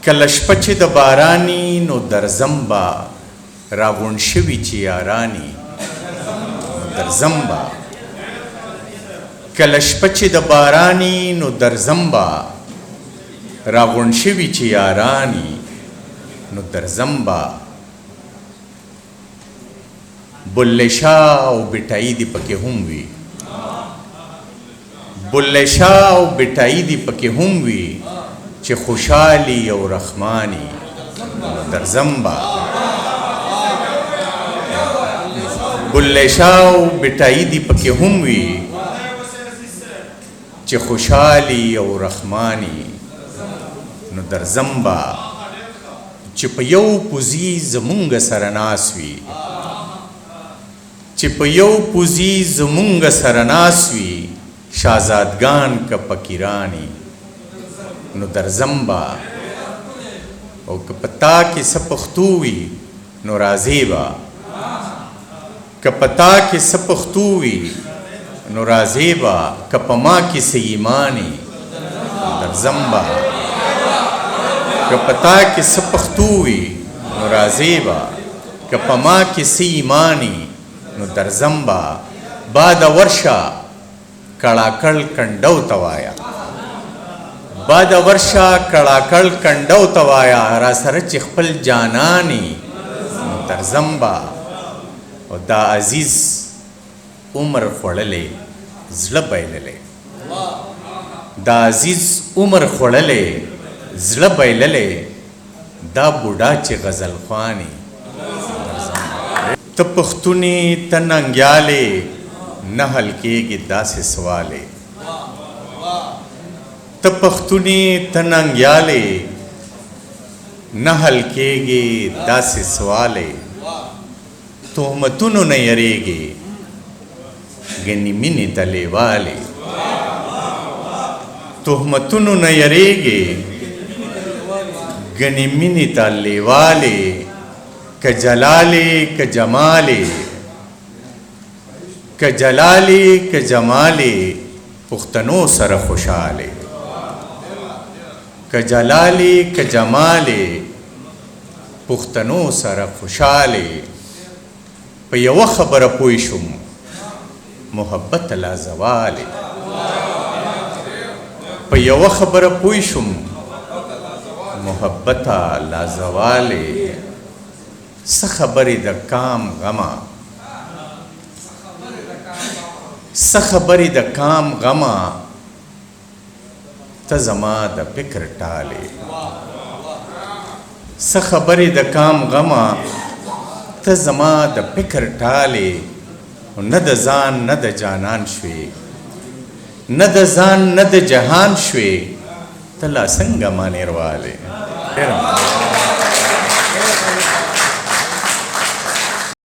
کله شپه چې د باراني نو درځم به راغونډ شوي چې یاراني درځم به کله شپه چې د باراني نو درځم به راغونډ شوي چې یاراني نو درځم به بله شاه او بټایي دې پکې هم وي بله شاه او بټایي دې پکې هم وي چې خوشحالي او رحماني درځم به بله شاه او بټایي دې پکې هم وي چې خوشحالي او رحماني نو درځم به چې په یو پوزي زمونږ سره ناس وي چې په یو پوزي زمونږ سره ناس وي شهزادګان که فقیرانی نو درځم به او که په تا کې څه پښتو وي نو راځې به که په تا کې څه پښتو وي نو راځې به که په ما کې څه ایماني درځم به که په تا کې څه پښتو وي نو راځې به که په ما کې څه ایماني نو درځم به باده ورشه کړاکړ کنډو ته وایه باده ورشه کړاکړ کنډو ته وایه را سره چې خپل جاناني نو درځم به او دا عزیز عمر خوړلی زړه بایللی دا عزیز عمر خوړلی زړه بایللی دا بوډا چې غزل خواني ته پښتونې ته ننګیالې نه حل کېږي داسې سوالې ته پښتونې ته ننګیالې نه حل کېږي داسې سوالې تهمتونو نه یریږي ګنې مینې ته لیوالې تهمتونو نه یریږي ګنې مینې ته لیوالې که جلالې که جمالې که جلالې که جمالې پښتنو سره خوشحالې که جلالې که جمالې پښتنو سره خوشحالې په یوه خبره پوه شوم محبت لا زوالې په یوه خبره پوه شوم محبت لا زوالې څه خبرې د کام غمه څه خبرې د کام غمه ته زما د فکر ټالې څه خبرې د کام غمه ته زما د فکر ټالې نه د ځان نه د جانان شوې نه د ځان نه د جهان شوې ته لا څنګه ما نیروالې